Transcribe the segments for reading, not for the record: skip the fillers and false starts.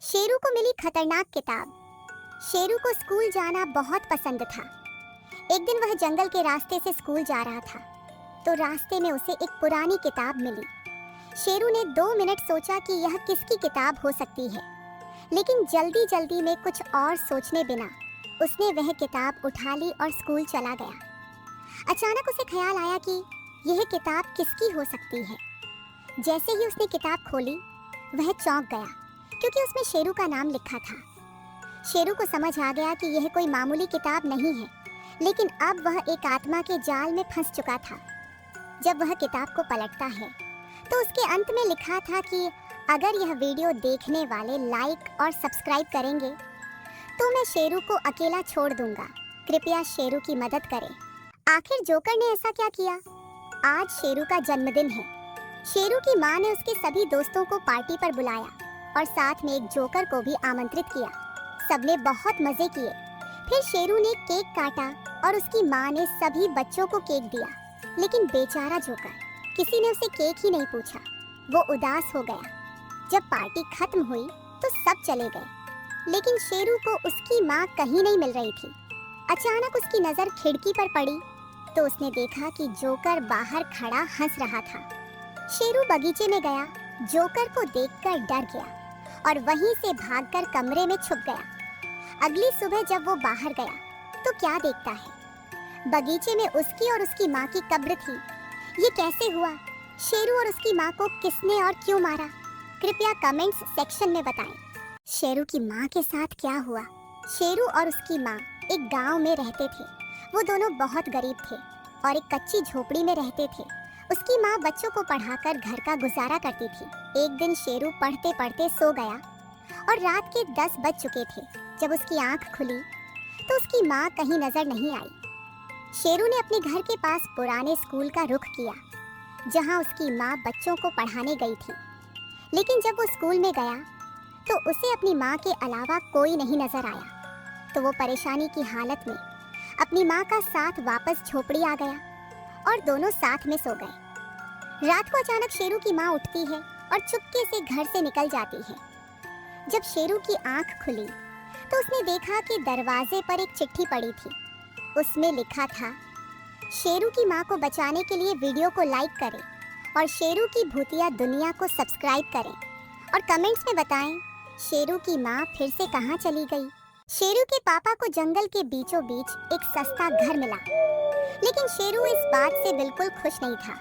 शेरू को मिली खतरनाक किताब। शेरू को स्कूल जाना बहुत पसंद था। एक दिन वह जंगल के रास्ते से स्कूल जा रहा था तो रास्ते में उसे एक पुरानी किताब मिली। शेरू ने 2 मिनट सोचा कि यह किसकी किताब हो सकती है, लेकिन जल्दी जल्दी में कुछ और सोचने बिना उसने वह किताब उठा ली और स्कूल चला गया। अचानक उसे ख्याल आया कि यह किताब किसकी हो सकती है। जैसे ही उसने किताब खोली वह चौंक गया, क्योंकि उसमें शेरू का नाम लिखा था। शेरू को समझ आ गया कि यह कोई मामूली किताब नहीं है, लेकिन अब वह एक आत्मा के जाल में फंस चुका था। जब वह किताब को पलटता है तो उसके अंत में लिखा था कि अगर यह वीडियो देखने वाले लाइक और सब्सक्राइब करेंगे तो मैं शेरू को अकेला छोड़ दूंगा। कृपया शेरू की मदद करें। आखिर जोकर ने ऐसा क्या किया? आज शेरू का जन्मदिन है। शेरू की माँ ने उसके सभी दोस्तों को पार्टी पर बुलाया और साथ में एक जोकर को भी आमंत्रित किया। सबने बहुत मजे किए। फिर शेरू ने केक काटा और उसकी माँ ने सभी बच्चों को केक दिया, लेकिन बेचारा जोकर, किसी ने उसे केक ही नहीं पूछा। वो उदास हो गया। जब पार्टी खत्म हुई तो सब चले गए, लेकिन शेरू को उसकी माँ कहीं नहीं मिल रही थी। अचानक उसकी नजर खिड़की पर पड़ी तो उसने देखा कि जोकर बाहर खड़ा हंस रहा था। शेरू बगीचे में गया, जोकर को देखकर डर गया और वहीं से भागकर कमरे में छुप गया। अगली सुबह जब वो बाहर गया तो क्या देखता है? बगीचे में उसकी और उसकी माँ की कब्र थी। ये कैसे हुआ? शेरू और उसकी माँ को किसने और क्यों मारा? कृपया कमेंट्स सेक्शन में बताएं। शेरू की माँ के साथ क्या हुआ? शेरू और उसकी माँ एक गांव में रहते थे। वो दोनों बहुत गरीब थे और एक कच्ची झोपड़ी में रहते थे। उसकी माँ बच्चों को पढ़ाकर घर का गुजारा करती थी। एक दिन शेरू पढ़ते पढ़ते सो गया और रात के 10 बज चुके थे। जब उसकी आंख खुली तो उसकी माँ कहीं नजर नहीं आई। शेरू ने अपने घर के पास पुराने स्कूल का रुख किया, जहाँ उसकी माँ बच्चों को पढ़ाने गई थी। लेकिन जब वो स्कूल में गया तो उसे अपनी माँ के अलावा कोई नहीं नजर आया। तो वो परेशानी की हालत में अपनी माँ का साथ वापस झोपड़ी आ गया और दोनों साथ में सो गए। रात को अचानक शेरू की माँ उठती है और चुपके से घर से निकल जाती है। जब शेरू की आंख खुली तो उसने देखा कि दरवाजे पर एक चिट्ठी पड़ी थी। उसमें लिखा था, शेरू की माँ को बचाने के लिए वीडियो को लाइक करें और शेरू की भूतिया दुनिया को सब्सक्राइब करें और कमेंट्स में बताएं शेरू की माँ फिर से कहाँ चली गई। शेरू के पापा को जंगल के बीचों बीच एक सस्ता घर मिला, लेकिन शेरू इस बात से बिल्कुल खुश नहीं था।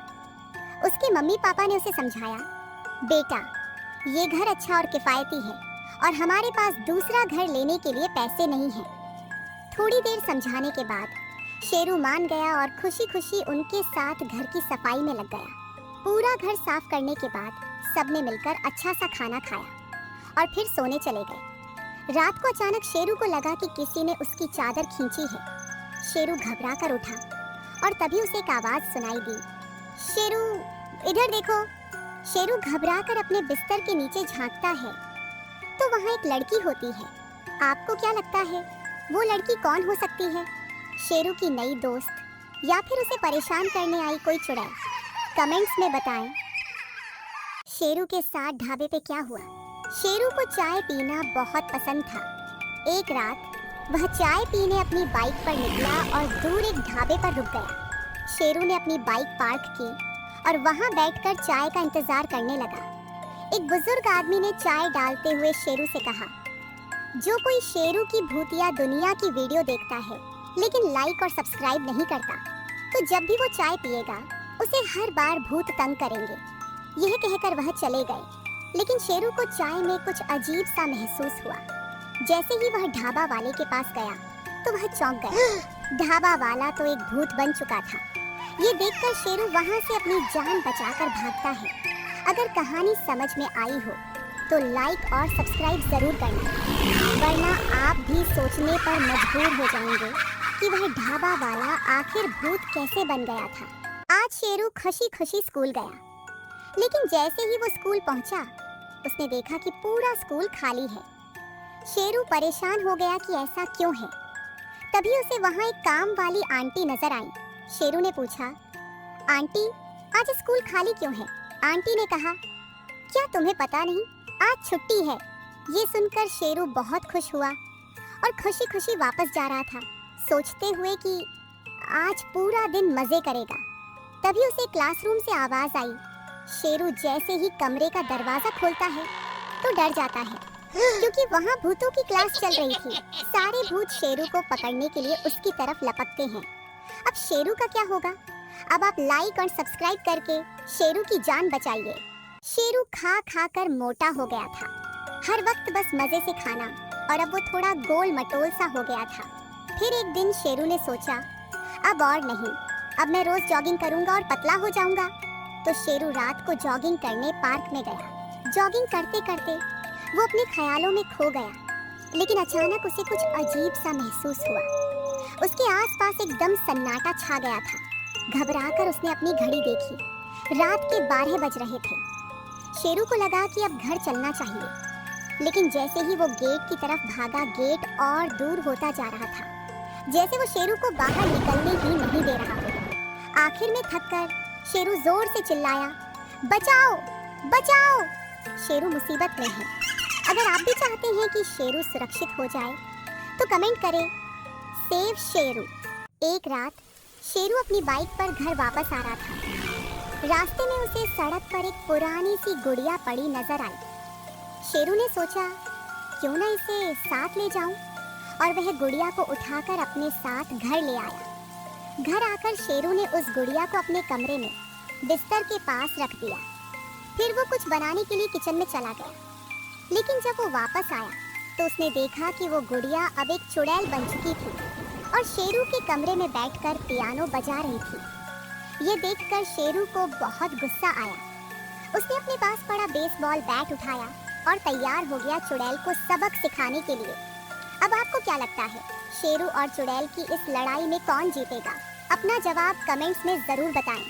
उसके मम्मी पापा ने उसे समझाया, बेटा ये घर अच्छा और किफ़ायती है और हमारे पास दूसरा घर लेने के लिए पैसे नहीं हैं। थोड़ी देर समझाने के बाद शेरू मान गया और खुशी खुशी उनके साथ घर की सफाई में लग गया। पूरा घर साफ करने के बाद सबने मिलकर अच्छा सा खाना खाया और फिर सोने चले गए। रात को अचानक शेरू को लगा कि किसी ने उसकी चादर खींची है। शेरू घबरा कर उठा और तभी उसे एक आवाज सुनाई दी, शेरू इधर देखो। शेरू घबरा कर अपने बिस्तर के नीचे झांकता है तो वहाँ एक लड़की होती है। आपको क्या लगता है वो लड़की कौन हो सकती है? शेरू की नई दोस्त या फिर उसे परेशान करने आई कोई चुड़ैल? कमेंट्स में बताएं। शेरू के साथ ढाबे पे क्या हुआ? शेरू को चाय पीना बहुत पसंद था। एक रात वह चाय पीने अपनी बाइक पर निकला और दूर एक ढाबे पर रुक गया। शेरू ने अपनी बाइक पार्क की और वहां बैठकर चाय का इंतजार करने लगा। एक बुजुर्ग आदमी ने चाय डालते हुए शेरू से कहा, जो कोई शेरू की भूतिया दुनिया की वीडियो देखता है लेकिन लाइक और सब्सक्राइब नहीं करता, तो जब भी वो चाय पिएगा उसे हर बार भूत तंग करेंगे। यह कहकर वह चले गए। लेकिन शेरू को चाय में कुछ अजीब सा महसूस हुआ। जैसे ही वह ढाबा वाले के पास गया तो वह चौंक गया। ढाबा वाला तो एक भूत बन चुका था। ये देखकर शेरू वहां से अपनी जान बचाकर भागता है। अगर कहानी समझ में आई हो तो लाइक और सब्सक्राइब जरूर करना, वरना आप भी सोचने पर मजबूर हो जाएंगे कि वह ढाबा वाला आखिर भूत कैसे बन गया था। आज शेरू खुशी खुशी स्कूल गया, लेकिन जैसे ही वो स्कूल पहुंचा उसने देखा कि पूरा स्कूल खाली है। शेरू परेशान हो गया कि ऐसा क्यों है। तभी उसे वहां एक काम वाली आंटी नजर आई। शेरू ने पूछा, आंटी आज स्कूल खाली क्यों है? आंटी ने कहा, क्या तुम्हें पता नहीं, आज छुट्टी है। ये सुनकर शेरू बहुत खुश हुआ और खुशी खुशी वापस जा रहा था, सोचते हुए कि आज पूरा दिन मजे करेगा। तभी उसे क्लासरूम से आवाज आई। शेरू जैसे ही कमरे का दरवाजा खोलता है तो डर जाता है, क्योंकि वहाँ भूतों की क्लास चल रही थी। सारे भूत शेरू को पकड़ने के लिए उसकी तरफ लपकते हैं। अब शेरू का क्या होगा? अब आप लाइक और सब्सक्राइब करके शेरू की जान बचाइए। शेरू खा खा कर मोटा हो गया था, हर वक्त बस मजे से खाना, और अब वो थोड़ा गोल मटोल सा हो गया था। फिर एक दिन शेरू ने सोचा, अब और नहीं, अब मैं रोज जॉगिंग करूंगा और पतला हो जाऊंगा। तो शेरू रात को जॉगिंग करने पार्क में गया। जॉगिंग करते करते वो अपने ख्यालों में खो गया, लेकिन अचानक उसे कुछ अजीब सा महसूस हुआ। उसके आसपास एकदम सन्नाटा छा गया था। घबराकर उसने अपनी घड़ी देखी। रात के 12 बज रहे थे। शेरू को लगा कि अब घर चलना चाहिए, लेकिन जैसे ही वो गेट की तरफ भागा, गेट और दूर होता जा रहा था, जैसे वो शेरू को बाहर निकलने ही नहीं दे रहा हो। आखिर में थककर शेरू जोर से चिल्लाया, बचाओ बचाओ! शेरू मुसीबत में है। अगर आप भी चाहते हैं कि शेरू सुरक्षित हो जाए तो कमेंट करें, सेव शेरू। एक रात शेरू अपनी बाइक पर घर वापस आ रहा था। रास्ते में उसे सड़क पर एक पुरानी सी गुड़िया पड़ी नजर आई। शेरू ने सोचा, क्यों ना इसे साथ ले जाऊं, और वह गुड़िया को उठाकर अपने साथ घर ले आया। घर आकर शेरू ने उस गुड़िया को अपने कमरे में बिस्तर के पास रख दिया। फिर वो कुछ बनाने के लिए किचन में चला गया, लेकिन जब वो वापस आया तो उसने देखा कि वो गुड़िया अब एक चुड़ैल बन चुकी थी और शेरू के कमरे में बैठकर पियानो बजा रही थी। ये देखकर शेरू को बहुत गुस्सा आया। उसने अपने पास पड़ा बेसबॉल बैट उठाया और तैयार हो गया चुड़ैल को सबक सिखाने के लिए। अब आपको क्या लगता है, शेरू और चुड़ैल की इस लड़ाई में कौन जीतेगा? अपना जवाब कमेंट्स में जरूर बताएं।